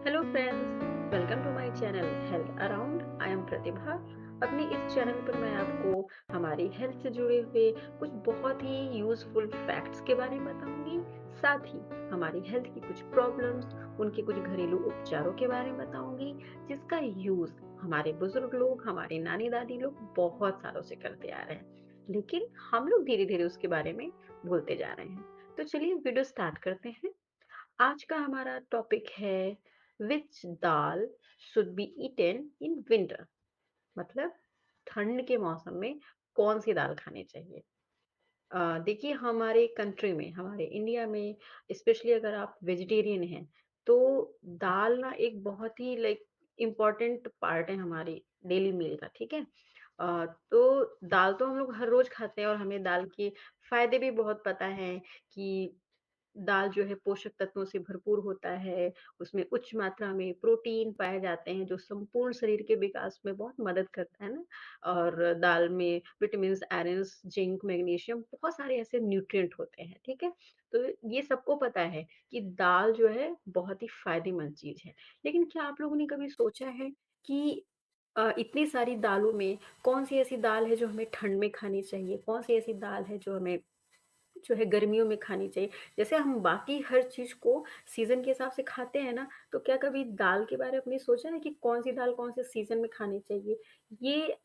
Hello friends, welcome to my channel health around. I am Pratibha. अपने इस channel पर मैं आपको हमारी हेल्थ से जुड़े हुए कुछ बहुत ही यूजफुल फैक्ट्स के बारे में बताऊंगी। साथ ही हमारी हेल्थ की कुछ प्रॉब्लम्स, उनके कुछ घरेलू उपचारों के बारे में बताऊंगी, जिसका यूज हमारे बुजुर्ग लोग, हमारे नानी दादी लोग बहुत सालों से करते आ रहे हैं, लेकिन हम लोग धीरे धीरे उसके बारे में भूलते जा रहे हैं। तो चलिए वीडियो स्टार्ट करते हैं। आज का हमारा टॉपिक है which dal should be eaten in winter. मतलब ठंड के मौसम में कौन सी दाल खानी चाहिए। देखिए, हमारे कंट्री में, हमारे इंडिया में, स्पेशली अगर आप वेजिटेरियन हैं, तो दाल ना एक बहुत ही लाइक इम्पोर्टेंट पार्ट है हमारी डेली मील का। ठीक है। तो दाल तो हम लोग हर रोज खाते हैं और हमें दाल के फायदे भी बहुत पता है कि दाल जो है पोषक तत्वों से भरपूर होता है, उसमें उच्च मात्रा में प्रोटीन पाए जाते हैं जो संपूर्ण शरीर के विकास में बहुत मदद करता है ना। और दाल में विटामिन्स, आयरन्स, जिंक, मैग्नीशियम, बहुत सारे ऐसे न्यूट्रिएंट होते हैं। ठीक है। तो ये सबको पता है कि दाल जो है बहुत ही फ़ायदेमंद चीज़ है। लेकिन क्या आप लोगों ने कभी सोचा है कि इतनी सारी दालों में कौन-सी ऐसी दाल है जो हमें ठंड में खानी चाहिए? कौन-सी ऐसी दाल है जो है गर्मियों में खानी चाहिए। जैसे हम बाकी हर चीज़ को सीज़न के हिसाब से खाते हैं ना, तो क्या कभी दाल के बारे में आपने सोचा है कि कौन-सी दाल कौन से सीज़न में खानी चाहिए? ये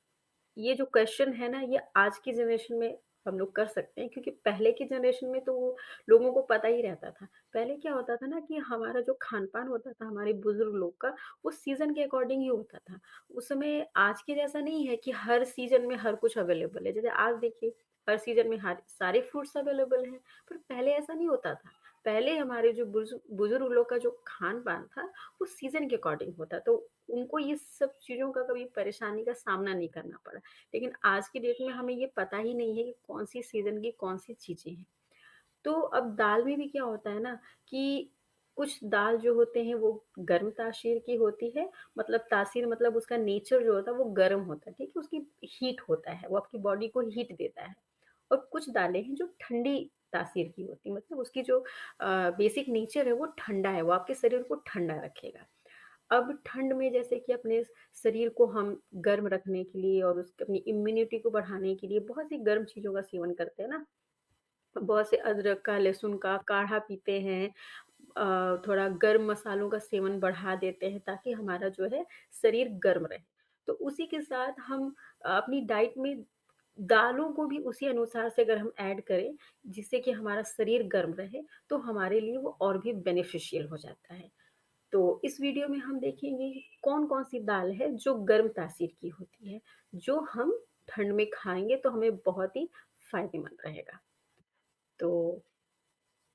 ये जो क्वेश्चन है ना, ये आज की जनरेशन में हम लोग कर सकते हैं, क्योंकि पहले की जनरेशन में तो वो लोगों को पता ही रहता था। पहले क्या होता था ना कि हमारा जो खान-पान होता था हमारे बुज़ुर्ग लोग का, वो सीज़न के अकॉर्डिंग ही होता था। उस समय आज के जैसा नहीं है कि हर सीज़न में हर कुछ अवेलेबल है। जैसे आज देखिए, हर सीज़न में हर सारे फ्रूट्स अवेलेबल हैं, पर पहले ऐसा नहीं होता था। पहले हमारे जो बुज़ुर्ग लोग का जो खान-पान था, वो सीज़न के अकॉर्डिंग होता, तो उनको ये सब चीज़ों का कभी परेशानी का सामना नहीं करना पड़ा। लेकिन आज की डेट में हमें ये पता ही नहीं है कि कौन-सी सीज़न की कौन-सी चीज़ें हैं। तो अब दाल में भी क्या होता है ना कि कुछ दाल जो होते हैं वो गर्म तासीर की होती है। मतलब तासीर मतलब उसका नेचर जो होता है वो गर्म होता है, ठीक है? उसकी हीट होता है, वो आपकी बॉडी को हीट देता है। और कुछ दालें हैं जो ठंडी तासीर की होती हैं, मतलब उसकी जो बेसिक नेचर है वो ठंडा है, वो आपके शरीर को ठंडा रखेगा। अब ठंड में जैसे कि अपने शरीर को हम गर्म रखने के लिए और उसकी अपनी इम्यूनिटी को बढ़ाने के लिए बहुत सी गर्म चीज़ों का सेवन करते हैं ना। बहुत से अदरक का, लहसुन का काढ़ा पीते हैं। थोड़ा गर्म मसालों का सेवन बढ़ा देते हैं ताकि हमारा जो है शरीर गर्म रहे। तो उसी के साथ हम अपनी डाइट में दालों को भी उसी अनुसार से अगर हम ऐड करें, जिससे कि हमारा शरीर गर्म रहे, तो हमारे लिए वो और भी बेनिफिशियल हो जाता है। तो इस वीडियो में हम देखेंगे कौन-कौन सी दाल है जो गर्म तासीर की होती है, जो हम ठंड में खाएँगे तो हमें बहुत ही फ़ायदेमंद रहेगा। तो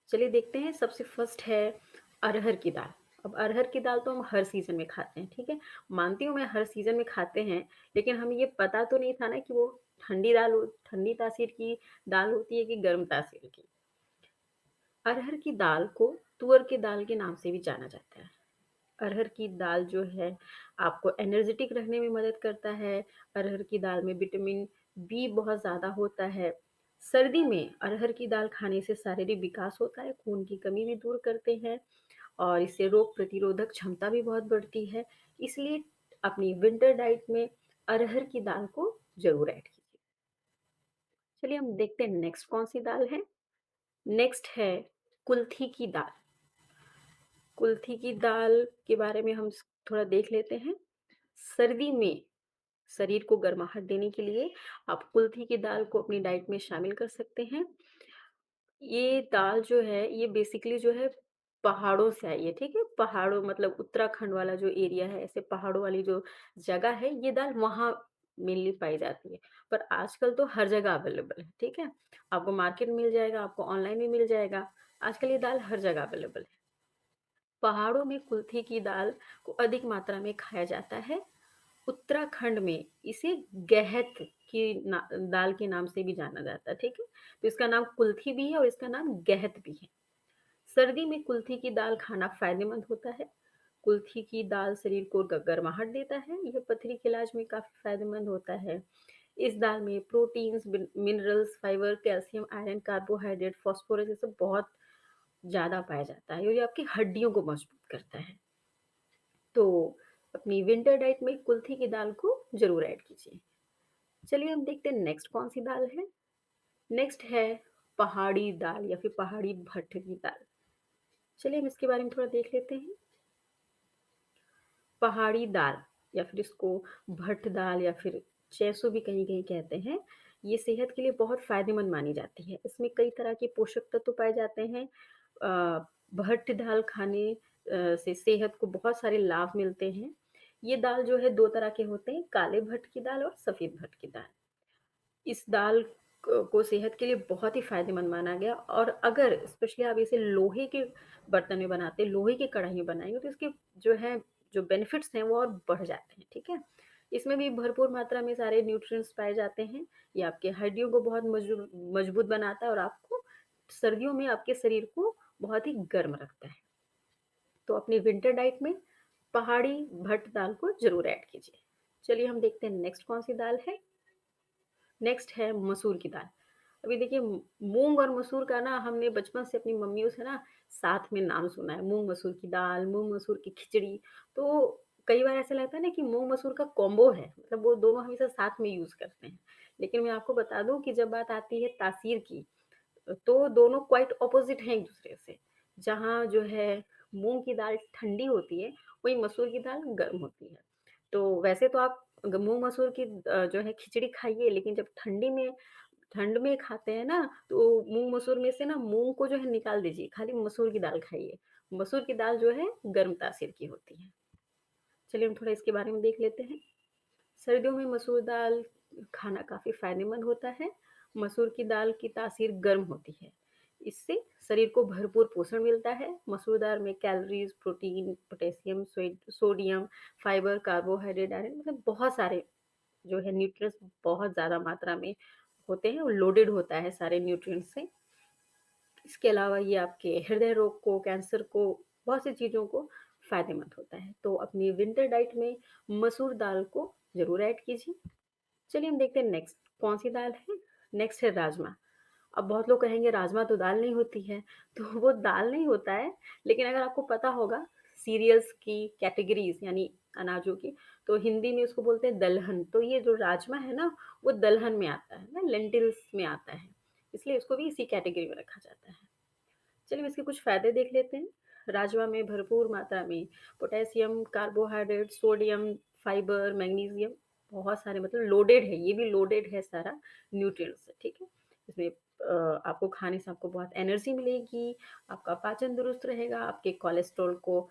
चलिए देखते हैं। सबसे फर्स्ट है अरहर की दाल। अब अरहर की दाल तो हम हर सीज़न में खाते हैं, ठीक है? मानती हूँ मैं हर सीज़न में खाते हैं, लेकिन हमें ये पता तो नहीं था ना कि वो ठंडी तासीर की दाल होती है कि गर्म तासीर की। अरहर की दाल को तुअर की दाल के नाम से भी जाना जाता है। अरहर की दाल जो है आपको एनर्जेटिक रखने में मदद करता है। अरहर की दाल में विटामिन बी बहुत ज़्यादा होता है। सर्दी में अरहर की दाल खाने से शारीरिक विकास होता है, खून की कमी भी दूर करते हैं और इससे रोग प्रतिरोधक क्षमता भी बहुत बढ़ती है। इसलिए अपनी विंटर डाइट में अरहर की दाल को ज़रूर ऐड कीजिए। चलिए हम देखते हैं नेक्स्ट कौन-सी दाल है। नेक्स्ट है कुल्थी की दाल। कुल्थी की दाल के बारे में हम थोड़ा देख लेते हैं। सर्दी में शरीर को गर्माहट देने के लिए आप कुल्थी की दाल को अपनी डाइट में शामिल कर सकते हैं। ये दाल जो है ये बेसिकली जो है पहाड़ों से आई है, ठीक है? पहाड़ों मतलब उत्तराखंड वाला जो एरिया है, ऐसे पहाड़ों वाली जो जगह है, ये दाल वहाँ मेनली पाई जाती है। पर आजकल तो हर जगह अवेलेबल है, ठीक है? आपको मार्केट में मिल जाएगा, आपको ऑनलाइन भी मिल जाएगा। आजकल ये दाल हर जगह अवेलेबल है। पहाड़ों में कुल्थी की दाल को अधिक मात्रा में खाया जाता है। उत्तराखंड में इसे गहत की दाल के नाम से भी जाना जाता है, ठीक है? तो इसका नाम कुल्थी भी है और इसका नाम गहत भी है। सर्दी में कुल्थी की दाल खाना फायदेमंद होता है। कुल्थी की दाल शरीर को गर्माहट देता है। यह पथरी के इलाज में काफ़ी फायदेमंद होता है। इस दाल में proteins, minerals, fibre, calcium, iron, carbohydrate, phosphorus ये सब बहुत ज़्यादा पाया जाता है और ये आपकी हड्डियों को मजबूत करता है। तो अपनी विंटर डाइट में कुल्थी की दाल को ज़रूर ऐड कीजिए। चलिए हम देखते हैं नेक्स्ट कौन-सी दाल है। नेक्स्ट है पहाड़ी दाल या फिर पहाड़ी भट्ट की दाल। चलिए हम इसके बारे में थोड़ा देख लेते हैं। पहाड़ी दाल या फिर इसको भट्ट दाल या फिर चैसू भी कहीं-कहीं कहते हैं। ये सेहत के लिए बहुत फ़ायदेमंद मानी जाती है। इसमें कई तरह के पोषक तत्व पाए जाते हैं। भट्ट दाल खाने से सेहत को बहुत सारे लाभ मिलते हैं। ये दाल जो है 2 तरह के होते हैं, काले भट्ट की दाल और सफ़ेद भट्ट की दाल। इस दाल को सेहत के लिए बहुत ही फ़ायदेमंद माना गया और अगर स्पेशली आप इसे लोहे के बर्तन में बनाते हैं, लोहे की कढ़ाई में बनाएँगे तो इसके जो है जो बेनिफिट्स हैं वो और बढ़ जाते हैं, ठीक है? इसमें भी भरपूर मात्रा में सारे न्यूट्रिएंट्स पाए जाते हैं। ये आपकी हड्डियों को बहुत मजबूत बनाता है और आपको सर्दियों में आपके शरीर को बहुत ही गर्म रखता है। तो अपनी विंटर डाइट में पहाड़ी भट्ट दाल को ज़रूर ऐड कीजिए। चलिए हम देखते हैं नेक्स्ट कौन-सी दाल है? नेक्स्ट है मसूर की दाल। अभी देखिए मूँग और मसूर का ना हमने बचपन से अपनी मम्मियों से ना साथ में नाम सुना है, मूँग मसूर की दाल, मूँग मसूर की खिचड़ी। तो कई बार ऐसा लगता है ना कि मूँग मसूर का कॉम्बो है, मतलब वो दोनों हमेशा साथ में यूज़ करते हैं। लेकिन मैं आपको बता दूँ कि जब बात आती है तासीर की, तो दोनों क्वाइट ऑपोज़िट हैं एक-दूसरे से। जहाँ जो है मूँग की दाल ठंडी होती है, वहीं मसूर की दाल गर्म होती है। तो वैसे तो आप मूँग मसूर की जो है खिचड़ी खाइए, लेकिन जब ठंड में खाते हैं ना, तो मूँग मसूर में से ना मूँग को जो है निकाल दीजिए, खाली मसूर की दाल खाइए। मसूर की दाल जो है गर्म तासीर की होती है। चलिए हम थोड़ा इसके बारे में देख लेते हैं। सर्दियों में मसूर दाल खाना काफ़ी फ़ायदेमंद होता है। मसूर की दाल की तासीर गर्म होती है। इससे शरीर को भरपूर पोषण मिलता है। मसूर दाल में calories, protein, potassium, sodium, fibre, carbohydrate, iron मतलब बहुत सारे जो है न्यूट्रिएंट्स बहुत ज़्यादा मात्रा में होते हैं और लोडेड होता है सारे न्यूट्रिएंट्स से। इसके अलावा ये आपके हृदय रोग को, कैंसर को, बहुत सी चीज़ों को फ़ायदेमंद होता है। तो अपनी विंटर डाइट में मसूर दाल को ज़रूर ऐड कीजिए। चलिए हम देखते हैं नेक्स्ट कौन-सी दाल है? नेक्स्ट है राजमा। अब बहुत लोग कहेंगे राजमा तो दाल नहीं होती है, तो वो दाल नहीं होता है, लेकिन अगर आपको पता होगा सीरियल्स की कैटेगरीज़ यानी अनाजों की, तो हिंदी में उसको बोलते हैं दलहन। तो ये जो राजमा है ना, वो दलहन में आता है ना, लेंटिल्स में आता है। इसलिए इसको भी इसी कैटेगरी में रखा जाता है। चलिए इसके कुछ फ़ायदे देख लेते हैं। राजमा में भरपूर मात्रा में potassium, carbohydrate, sodium, fibre, magnesium बहुत सारे मतलब लोडेड है, ये भी लोडेड है सारा न्यूट्रिएंट्स से, ठीक है? इसमें आपको खाने से आपको बहुत एनर्जी मिलेगी, आपका पाचन दुरुस्त रहेगा, आपके कोलेस्ट्रॉल को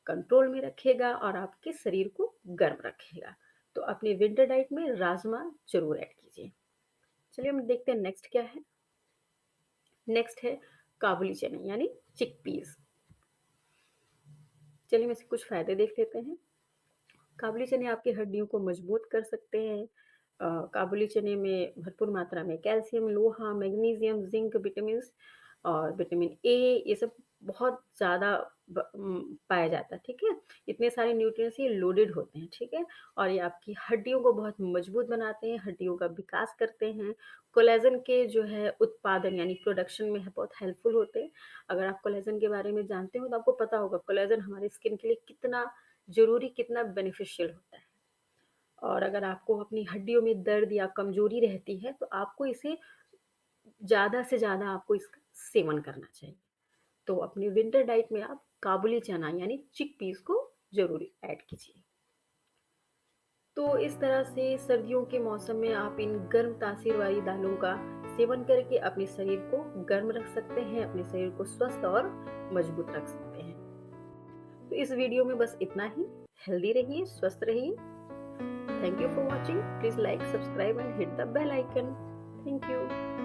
कंट्रोल में रखेगा और आपके शरीर को गर्म रखेगा। तो अपनी विंटर डाइट में राजमा ज़रूर ऐड कीजिए। चलिए हम देखते हैं नेक्स्ट क्या है? नेक्स्ट है काबुली चने यानी चिकपीस। चलिए हम इसके कुछ फ़ायदे देख लेते हैं। काबुली चने आपकी हड्डियों को मजबूत कर सकते हैं। काबुली चने में भरपूर मात्रा में कैल्शियम, लोहा, मैग्नीशियम, ज़िंक, विटामिन्स और विटामिन ए ये सब बहुत ज़्यादा पाया जाता है, ठीक है? इतने सारे न्यूट्रिएंट्स ये लोडेड होते हैं, ठीक है? और ये आपकी हड्डियों को बहुत मजबूत बनाते हैं, हड्डियों का विकास करते हैं, कोलेजन के जो है उत्पादन यानी प्रोडक्शन में बहुत हेल्पफुल होते हैं। अगर आप कोलेजन के बारे में जानते हो तो आपको पता होगा कोलेजन हमारी स्किन के लिए कितना ज़रूरी, कितना बेनिफिशियल होता है। और अगर आपको अपनी हड्डियों में दर्द या कमज़ोरी रहती है, तो आपको इसे ज़्यादा से ज़्यादा आपको इसका सेवन करना चाहिए। तो अपनी विंटर डाइट में आप काबुली चना यानी चिकपीस को ज़रूर ऐड कीजिए। तो इस तरह से सर्दियों के मौसम में आप इन गर्म तासीर वाली दालों का सेवन करके अपने शरीर को गर्म रख सकते हैं, अपने शरीर को स्वस्थ और मजबूत रख सकते हैं। तो इस वीडियो में बस इतना ही। हेल्दी रहिए, स्वस्थ रहिए। Thank you for watching. Please like, subscribe and hit the bell icon. Thank you.